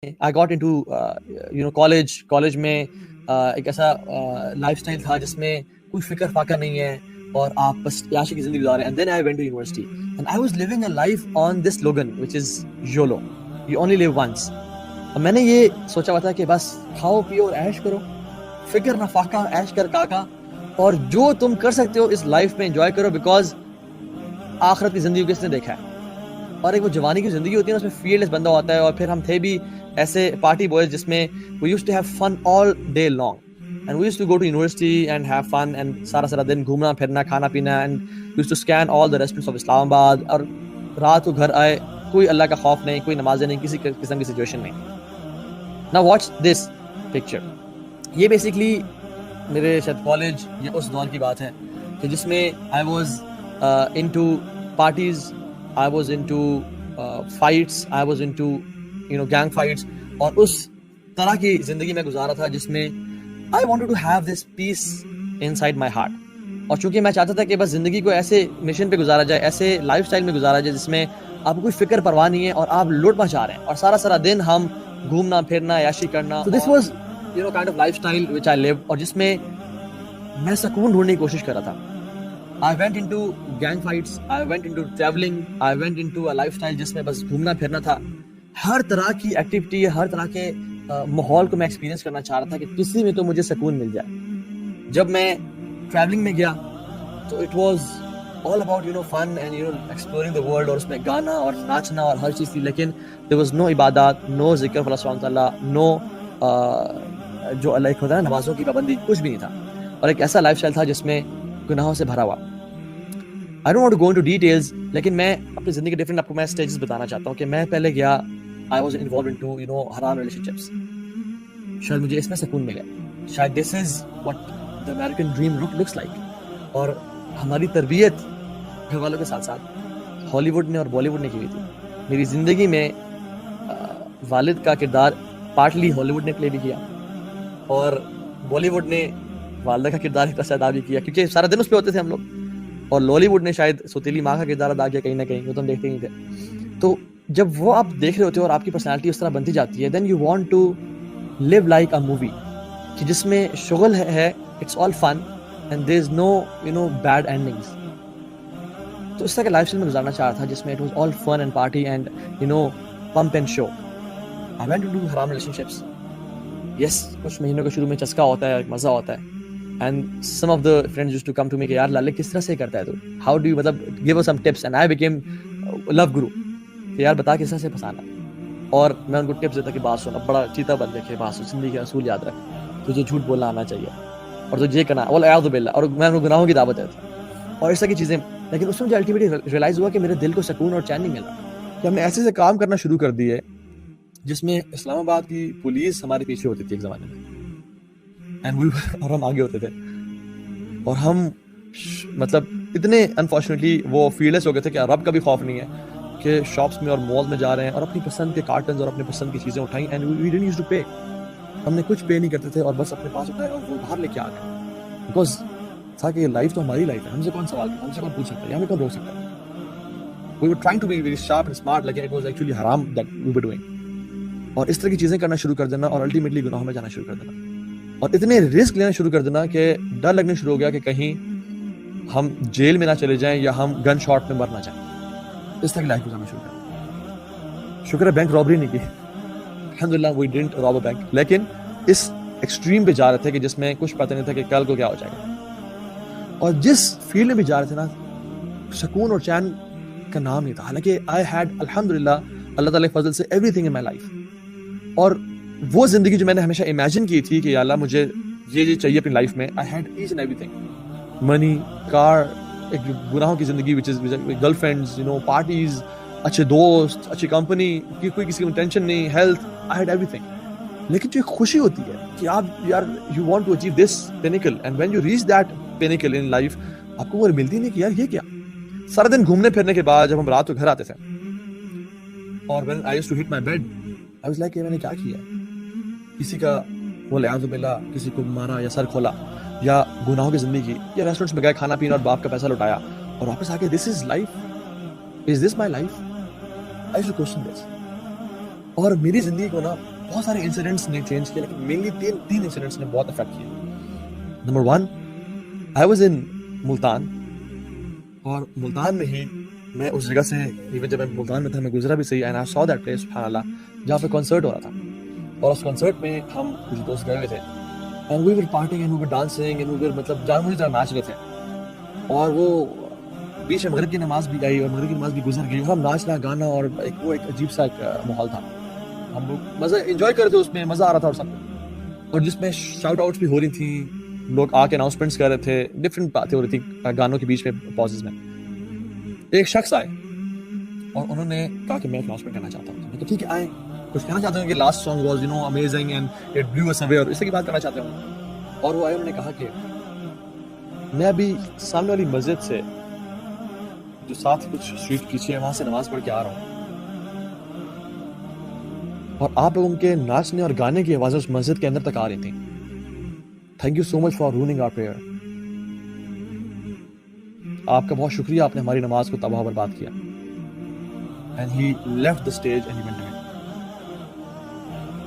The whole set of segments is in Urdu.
آئی گاٹ انٹو کالج میں ایک ایسا لائف اسٹائل تھا جس میں کوئی فکر فاقہ نہیں ہے اور آپ بس عیاشی کی زندگی گزار رہے ہیں. And then I went to university and I was living a life on this slogan which is YOLO, you only live once. اور میں نے یہ سوچا ہوا تھا کہ بس کھاؤ پیو اور عیش کرو, فکر نہ فاقہ, عیش کر کاکا, اور جو تم کر سکتے ہو اس لائف میں انجوائے کرو, بیکاز آخرت کی زندگی کو کس نے دیکھا ہے. اور ایک وہ جوانی کی زندگی ہوتی ہے نا, اس میں فیئر لیس بندہ ہوتا ہے. اور پھر ہم تھے بھی ایسے پارٹی بوائز جس میں we used to have fun all day long, and we used to go to university and have fun, and سارا دن گھومنا پھرنا, کھانا پینا, and used to scan all the restaurants of Islamabad. اور رات کو گھر آئے, کوئی اللہ کا خوف نہیں, کوئی نمازیں نہیں, کسی قسم کی سچویشن نہیں. نا واچ دس پکچر. یہ بیسکلی میرے شاید کالج یا اس دور کی بات ہے کہ جس میں I was into parties, I was into fights, I was into gang fights, اور اس طرح کی زندگی میں گزارا تھا جس میں I wanted to have this peace inside my heart. اور چونکہ میں چاہتا تھا کہ بس زندگی کو ایسے مشن پہ گزارا جائے, ایسے لائف سٹائل میں گزارا جائے جس میں آپ کو کوئی فکر پرواہ نہیں ہے اور آپ لوٹ مچا رہے ہیں اور سارا دن ہم گھومنا پھرنا, عیاشی کرنا. So this was kind of lifestyle which I lived, اور جس میں میں سکون ڈھونڈنے کی کوشش کر رہا تھا. I went into gang fights, I went into traveling, I went into a lifestyle جس میں بس گھومنا پھرنا تھا. ہر طرح کی ایکٹیویٹی, ہر طرح کے ماحول کو میں ایکسپیرینس کرنا چاہ رہا تھا کہ کسی میں تو مجھے سکون مل جائے. جب میں ٹریولنگ میں گیا تو it was all about fun and exploring the world, اور اس میں گانا اور ناچنا اور ہر چیز تھی, لیکن there was no عبادات, no ذکر اللہ سبحانہ تعالیٰ, no جو اللہ ہوتا ہے نمازوں کی پابندی, کچھ بھی نہیں تھا. اور ایک ایسا لائف اسٹائل تھا جس میں گناہوں سے بھرا ہوا. I don't want to go into details, لیکن میں اپنی زندگی کے ڈفرینٹ آپ کو میں اسٹیجز بتانا چاہتا ہوں کہ میں پہلے گیا, I was involved into حرام ریلیشن شپس. شاید مجھے اس میں سکون ملے, شاید this is what the American dream looks like. اور ہماری تربیت گھر والوں کے ساتھ ساتھ ہالی ووڈ نے اور بالی ووڈ نے کی ہوئی تھی. میری زندگی میں والد کا کردار پارٹلی ہالی ووڈ نے پلے بھی کیا, اور بالی ووڈ نے والدہ کا کردار ایک طرح سے ادا بھی کیا, کیونکہ سارا دن اس پہ ہوتے تھے ہم لوگ. اور لالی ووڈ نے شاید سوتیلی ماں کا کردار ادا کیا کہیں نہ کہیں, وہ تو ہم دیکھتے ہی تھے. تو جب وہ آپ دیکھ رہے ہوتے ہو اور آپ کی پرسنالٹی اس طرح بنتی جاتی ہے, then you want to live like a movie, کہ جس میں شغل ہے, it's all fun and there is no bad endings. تو اس طرح کے لائف اسٹائل میں گزارنا چاہ رہا تھا جس میں it was all fun and party and pomp and show. I went to do حرام ریلیشن شپس. یس, کچھ مہینوں کے شروع میں چسکا ہوتا ہے, مزہ ہوتا ہے. And some of the friends used to come to me کہ یار لالے کس طرح سے کرتا ہے تو, how do you مطلب give us some tips, and I became love guru کہ یار بتا کس طرح سے پھنسانا. اور میں ان کو ٹپس دیتا کہ بات سن, اب بڑا چیتا بن دیکھے, بات سن, زندگی کے اصول یاد رکھ, تجھے جھوٹ بولنا آنا چاہیے اور تجھے یہ کرنا, والعیاذ باللہ, اور میں ان کو گناہوں کی دعوت دیتا اور اس طرح کی چیزیں. لیکن اس میں مجھے الٹیمیٹلی ریئلائز ہوا کہ میرے دل کو سکون اور چین نہیں مل رہا, کہ ہم نے ایسے کام کرنا شروع کر دیے جس میں اسلام آباد کی پولیس ہمارے پیچھے ہوتی تھی ایک زمانے میں, اور ہم آگے ہوتے تھے. اور ہم مطلب اتنے انفارچونیٹلی وہ فیلڈلیس ہو گئے تھے کہ رب کا بھی خوف نہیں ہے کہ شاپس میں اور مال میں جا رہے ہیں اور اپنی پسند کے کارٹنز اور اپنے پسند کی چیزیں اٹھائیں, اینڈ وی ڈidn't used to pay. ہم نے کچھ پے نہیں کرتے تھے اور بس اپنے پاس اٹھائے اور وہ باہر لے کے آ گئے, بیکاز تھا کہ لائف تو ہماری لائف ہے, ہم سے کون سوال, ہم سے کون پوچھ سکتا ہے, ہمیں کون روک سکتا ہے. We were trying to be very sharp and smart, لیکن it was actually haram that we were doing. اور اس طرح کی چیزیں کرنا شروع کر دینا اور الٹیمیٹلی گناہوں میں جانا شروع کر دینا, اور اتنے رسک لینا شروع کر دینا کہ ڈر لگنے شروع ہو گیا کہ کہیں ہم جیل میں نہ چلے جائیں یا ہم گن شاٹ میں مر نہ جائیں. اس طرح کی لائف گزارنا شروع کر. شکر ہے بینک رابری نہیں کی, الحمدللہ we didn't rob a bank, لیکن اس ایکسٹریم پہ جا رہے تھے کہ جس میں کچھ پتہ نہیں تھا کہ کل کو کیا ہو جائے گا. اور جس فیلڈ میں بھی جا رہے تھے نا, سکون اور چین کا نام نہیں تھا, حالانکہ I had الحمدللہ اللہ تعالیٰ کے فضل سے everything in my life. اور وہ زندگی جو میں نے ہمیشہ امیجن کی تھی کہ یا اللہ مجھے یہ چاہیے اپنی لائف میں, I had each and everything, money, car, ایک گناہوں کی زندگی which is girl friends, parties, اچھے دوست, اچھی کمپنی, کوئی کسی کی ٹینشن نہیں, ہیلتھ, I had everything. لیکن جو ایک خوشی ہوتی ہے کہ آپ یار you want to achieve this pinnacle, and when you reach that pinnacle in life, آپ کو وہ ملتی نہیں کہ یار یہ کیا. سارا دن گھومنے پھرنے کے بعد جب ہم رات کو گھر آتے تھے اور when I used to hit my bed, I was like کہ میں نے کیا کیا, کسی کا والعیاذ باللہ کسی کو مارا یا سر کھولا یا گناہوں کی زندگی, یا ریسٹورینٹس میں گئے کھانا پینا اور باپ کا پیسہ لوٹایا اور واپس آ کے this is life, is this my life, I used to question this. اور میری زندگی کو نا بہت سارے انسیڈنٹس نے چینج کیا, لیکن مینلی تین انسیڈنٹس نے بہت افیکٹ کیا. Number 1, I was in Multan, اور ملتان میں ہی میں اس جگہ سے, ایون جب میں ملتان میں تھا میں گزرا بھی صحیح, and I so that place سبحان اللہ, جہاں پہ کنسرٹ ہو رہا تھا. اور اس کنسرٹ میں ہم کچھ دوست گئے ہوئے تھے, and we were partying and we were dancing and we were مطلب جان مجھے طرح ناچ رہے تھے. اور وہ بیچ میں مغرب کی نماز بھی آئی اور مغرب کی نماز بھی گزر گئی, ہم ناچنا گانا, اور وہ ایک عجیب سا ایک ماحول تھا. ہم لوگ مزہ انجوائے کر رہے تھے, اس میں مزہ آ رہا تھا اور سب, اور جس میں شاؤٹ آؤٹس بھی ہو رہی تھیں, لوگ آ کے اناؤنسمنٹس کر رہے تھے, ڈفرینٹ باتیں ہو رہی تھیں گانوں کے بیچ میں پازز میں. ایک شخص آئے اور انہوں نے کہا کہ میں اناؤنسمنٹ کرنا چاہتا ہوں. میں تو ٹھیک ہے, آئے, کچھ کہنا چاہتے ہیں کہ last song was amazing and it blew us away, اور اسی کی بات کرنا چاہتے ہوں. اور وہ آئے, انہوں نے کہا کہ میں ابھی سامنے والی مسجد سے جو ساتھ کچھ اسٹریٹ پیچھے ہے وہاں سے نماز پڑھ کے آ رہا ہوں, اور آپ لوگوں کے ناچنے اور گانے کی آوازیں اس مسجد کے اندر تک آ رہی تھیں. Thank you so much for running our prayer. آپ کا بہت شکریہ, آپ نے ہماری نماز کو تباہ و برباد کیا. And he left the stage and he went away.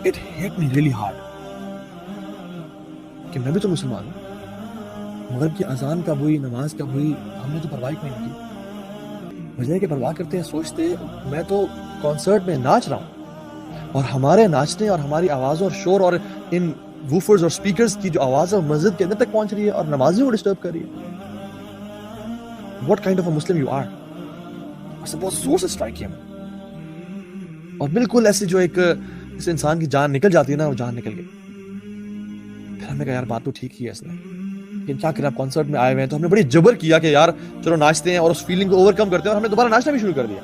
It hit me really hard کہ میں بھی تو مسلمان ہوں, مغرب کی اذان کب ہوئی, نماز کب ہوئی, ہم نے تو پرواہ کوئی نہیں کی. بجائے کہ پرواہ کرتے ہیں سوچتے میں تو کنسرٹ میں ناچ رہا ہوں, اور ہمارے ناچنے اور ہماری آوازوں اور شور اور ان ووفرز اور سپیکرز کی جو آواز ہے مسجد کے اندر تک پہنچ رہی ہے اور نمازیوں کو ڈسٹرب کر رہی ہے. What kind of a Muslim you are? بہت زور سے اسٹرائک کیا, اور بالکل ایسے جو ایک اس انسان کی جان نکل جاتی ہے نا, وہ جان نکل گئی. پھر ہم نے کہا یار بات تو ٹھیک ہی ہے اس نے, لیکن کیا کریں, آپ کنسرٹ میں آئے ہوئے ہیں, تو ہم نے بڑی جبر کیا کہ یار چلو ناچتے ہیں اور اس فیلنگ کو اوور کم کرتے ہیں, اور ہم نے دوبارہ ناچنا بھی شروع کر دیا.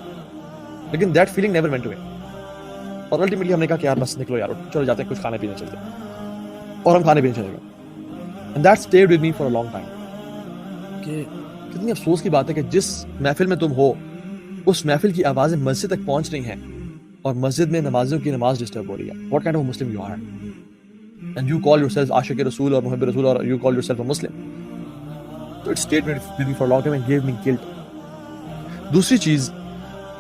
لیکن that feeling never went away, اور الٹیمیٹلی ہم نے کہا کہ یار بس نکلو یار, چلو جاتے ہیں کچھ کھانے پینے چلتے ہیں, اور ہم کھانے پینے چلے گئے. And that stayed with me for a long time کہ کتنی افسوس کی بات ہے کہ جس محفل میں تم ہو اس محفل کی آوازیں مسجد تک پہنچ رہی ہیں اور مسجد میں نمازیوں کی نماز ڈسٹرب ہو رہی ہے. What kind of a Muslim you are? And you call yourself عاشق رسول اور محب رسول, اور you call yourself a Muslim. So it stayed with me for a long time and gave me guilt. دوسری چیز,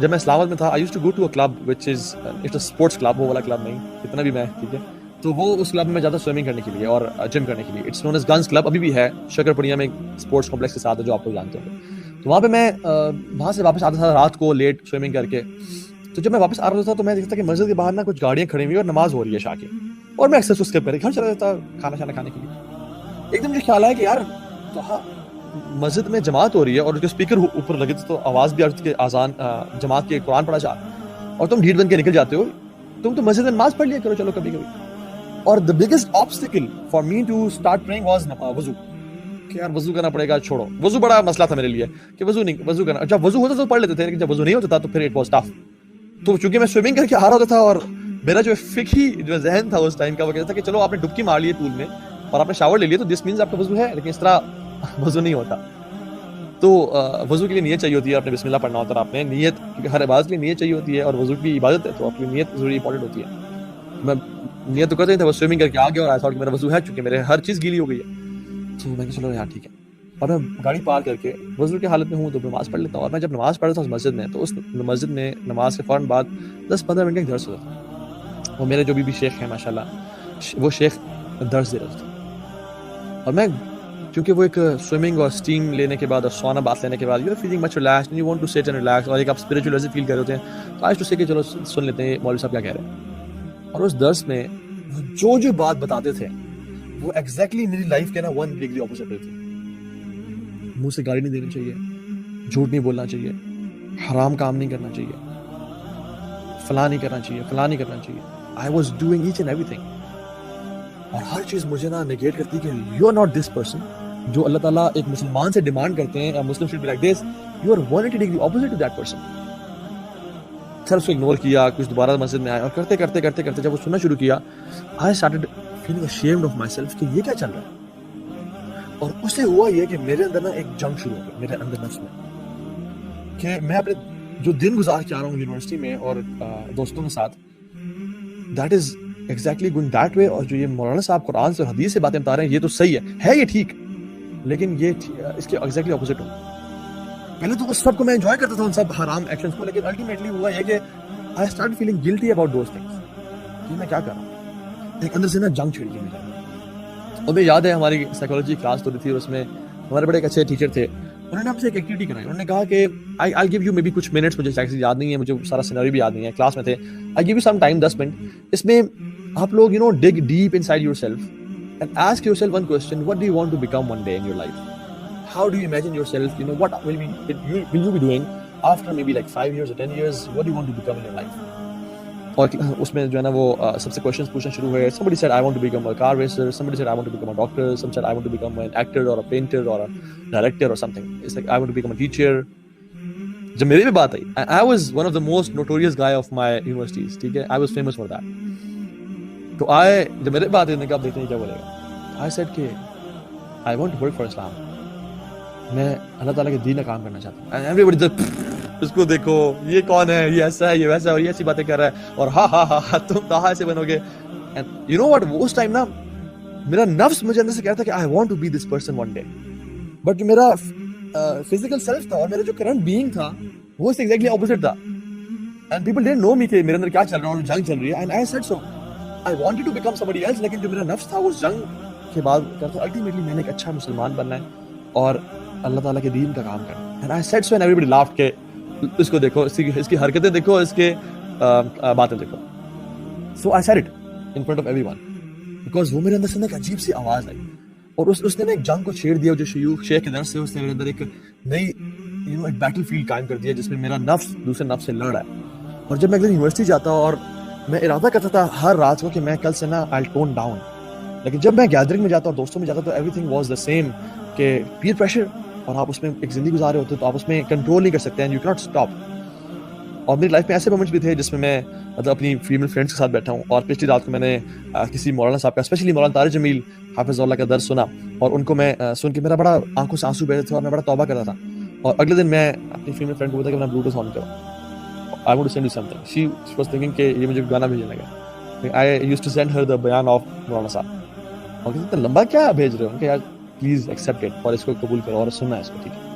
جب میں اسلام آباد میں تھا, I used to go to a club which is it's a sports club, وہ والا کلب نہیں, اتنا بھی میں ٹھیک ہے, تو وہ اس کلب میں جاتا سوئمنگ کرنے کے لیے اور جم کرنے کے لیے. It's known as guns club, ابھی بھی ہے شکر پڑیا میں, اسپورٹس کمپلیکس کے ساتھ ہے جو آپ لوگ جانتے ہوں. تو وہاں پہ میں وہاں سے واپس آتا تھا رات کو لیٹ سوئمنگ کر کے. تو جب میں واپس آ رہا تھا تو میں دیکھتا تھا کہ مسجد کے باہر نا کچھ گاڑیاں کھڑی ہوئی اور نماز ہو رہی ہے عشاء کی, اور میں اکثر اسکپ کر کے گھر چلا جاتا کھانا شانا کھانے کے لیے. ایک دم مجھے خیال آیا کہ یار مسجد میں جماعت ہو رہی ہے اور اس کے اسپیکر اوپر لگے تھے, تو آواز بھی آتی کہ اذان جماعت کے قرآن پڑھا جا, اور تم ڈھیٹ بن کے نکل جاتے ہو. تم تو مسجد میں نماز پڑھ لیا کرو چلو کبھی کبھی. اور the biggest obstacle for me to start praying was وضو, کہ یار وضو کرنا پڑے گا, چھوڑو وضو بڑا مسئلہ تھا میرے لیے کہ وضو کرنا, جب وضو ہوتا تو پڑھ لیتے تھے, لیکن جب وضو نہیں ہوتا تھا تو پھر it was tough. تو چونکہ میں سوئمنگ کر کے آ رہا ہوتا تھا اور میرا جو فقہی جو ذہن تھا اس ٹائم کا وہ کہتا تھا کہ چلو آپ نے ڈبکی مار لی ہے پول میں اور آپ نے شاور لے لیا تو دس مینز آپ کا وضو ہے, لیکن اس طرح وضو نہیں ہوتا. تو وضو کے لیے نیت چاہیے ہوتی ہے, آپ نے بسم اللہ پڑھنا ہوتا ہے, آپ نے نیت, کیونکہ ہر عبادت کے لیے نیت چاہیے ہوتی ہے, اور وضو کی عبادت ہے تو آپ کی نیت ضروری امپورٹنٹ ہوتی ہے. میں نیت تو کرتے تھے, وہ سوئمنگ کر کے آ گیا اور آیا تھا کہ میرا وضو ہے, چونکہ میرے ہر چیز گیلی ہو گئی ہے. تو میں کہ چلو یار ٹھیک ہے, اور میں گاڑی پار کر کے وضو کی حالت میں ہوں تو نماز پڑھ لیتا ہوں. اور میں جب نماز پڑھ رہا تھا اس مسجد میں, تو اس مسجد میں نماز کے فوراً بعد 10-15 منٹ کا درس ہوتا تھا. وہ میرے جو بھی شیخ ہیں ماشاء اللہ, وہ شیخ درس دے رہے تھے, اور میں کیونکہ وہ ایک سوئمنگ اور اسٹیم لینے کے بعد اور سونا بات لینے کے بعد you are feeling much relaxed, you want to sit and relax, اور ایک آپ اسپرچوئل ایسے فیل کر رہے ہوتے ہیں, تو آج تو سے کہ چلو سن لیتے ہیں مولوی صاحب کیا کہہ رہے ہیں. اور اس درس میں جو بات بتاتے تھے وہ ایگزیکٹلی میری لائف کے نا 1 ڈگری اپوزٹ تھی. منہ سے گالی نہیں دینی چاہیے, جھوٹ نہیں بولنا چاہیے, حرام کام نہیں کرنا چاہیے, فلاں نہیں کرنا چاہیے, فلاں نہیں کرنا چاہیے. I was doing H and ایوری تھنگ, اور ہر چیز مجھے نا نگیٹ کرتی کہ you are not this person جو اللہ تعالیٰ ایک مسلمان سے ڈیمانڈ کرتے ہیں, Muslim should be like this, you are 180 degree opposite to that person. Sir اس کو اگنور کیا, کچھ دوبارہ مسجد میں آئے, اور کرتے کرتے کرتے کرتے جب وہ سننا شروع کیا, I started feeling ashamed of myself کہ یہ کیا چل رہا ہے. اور اس سے ہوا یہ کہ میرے اندر نا ایک جنگ شروع ہو گیا میرے اندر نفس میں, کہ میں اپنے جو دن گزار کے آ رہا ہوں یونیورسٹی میں اور دوستوں کے ساتھ, that is exactly going that way. اور جو یہ مولانا صاحب قرآن سے اور حدیث سے باتیں بتا رہے ہیں یہ تو صحیح ہے یہ ٹھیک, لیکن یہ اس کے ایگزیکٹلی اپوزٹ ہو. پہلے تو اس سب کو میں انجوائے کرتا تھا, ان سب حرام ایکشنز کو, لیکن الٹیمیٹلی ہوا یہ کہ I start feeling guilty about those things. کہ میں کیا کر رہا ہوں. ایک اندر سے نا جنگ چھڑ گئی میرے. اور مجھے یاد ہے ہماری سائیکالوجی کلاس تو تھی اور اس میں ہمارے بڑے ایک اچھے ٹیچر تھے. انہوں نے ہم سے ایک ایکٹیویٹی کرائی. انہوں نے کہا کہ آئی گیو یو مے بی کچھ منٹس, مجھے ایکچولی یاد نہیں ہے, مجھے سارا سینیریو بھی یاد نہیں ہے, کلاس میں تھے. I give you some time 10 minute. اس میں آپ لوگ dig deep inside yourself and ask yourself one question, what do you want to become one day in your life. How do you imagine yourself, what will you be doing after maybe like 5 years or 10 years, what do you want to become in your life. اور اس میں جو ہے نا وہ سب سے کوشچنس پوچھنا شروع ہوئے. somebody said I want to become a car racer, somebody said I want to become a doctor, some said I want to become an actor or a painter or a director or something. It's like I want to become a teacher. جب میری بھی بات آئی, I was one of the most notorious guy of my universities, ٹھیک ہے, I was famous for that. تو جب میرے بات آئی, آپ دیکھتے ہیں کیا بولے گا. I said کہ I want to work for Islam. میں اللہ تعالیٰ کے دین کا کام کرنا چاہتا ہوں. And everybody just اس کو دیکھو, یہ کون ہے, یہ ایسا ہے, یہ ویسا ہے, اور یہ ایسی باتیں کر رہا ہے, اور ہاں ہاں ہاں تم کہاں سے بنو گے. اینڈ یو نو واٹ, اس ٹائم نا میرا نفس مجھے اندر سے کہتا کہ I want to be this person one day. But جو میرا فزیکل سیلف تھا اور میرا جو کرنٹ بینگ تھا وہ ایگزیکٹلی اپوزٹ تھا. اینڈ پیپل ڈونٹ نو می کہ میرے اندر کیا چل رہا ہے, اور جنگ چل رہی ہے. And I said so I wanted to become somebody else, لیکن جو میرا نفس تھا اس جنگ کے بعد کرتا الٹیمیٹلی میں نے ایک اچھا مسلمان بننا ہے اور اللہ تعالیٰ کے دین کا کام کرنا. And I said so and everybody laughed کہ اس کو دیکھو, اس کی حرکتیں دیکھو, اس کے باتیں دیکھو. So I said it in front of everyone because وہ میرے اندر سے ایک عجیب سی آواز آئی, اور اس نے ایک جنگ کو چھیڑ دیا. جو شیخ کے درس سے اس نے میرے اندر ایک نئی ایک بیٹل فیلڈ قائم کر دیا جس میں میرا نفس دوسرے نفس سے لڑ رہا ہے. اور جب میں اگلے یونیورسٹی جاتا اور میں ارادہ کرتا تھا ہر رات کو کہ میں کل سے نا آئی ٹون ڈاؤن, لیکن جب میں گیدرنگ میں جاتا اور دوستوں میں جاتا تو every thing was the same, کہ پیئر پریشر, اور آپ اس میں ایک زندگی گزار رہے ہوتے تو آپ اس میں کنٹرول نہیں کر سکتے ہیں, یو کینٹ اسٹاپ. اور میری لائف میں ایسے مومنٹس بھی تھے جس میں مطلب اپنی فیمیل فرینڈس کے ساتھ بیٹھا ہوں, اور پچھلی رات کو میں نے کسی مولانا صاحب کا, اسپیشلی مولانا طارق جمیل حافظ اللہ کا درس سنا, اور ان کو میں سن کے میرا بڑا آنکھوں سے آنسو بہ رہے تھے اور میں بڑا توبہ کرتا تھا. اور اگلے دن میں اپنی فیمیل فرینڈ کو بولا کہ میں بلوٹوتھ آن کروں, I want to send you something. She was thinking کہ یہ مجھے گانا بھیجنے لگا. I used to send her the بیان آف مولانا صاحب, اور اتنا لمبا کیا بھیج رہے ہو, کہ یار پلیز ایکسیپٹ اٹ, اور اس کو قبول کرو اور سننا ہے اس کو, ٹھیک ہے.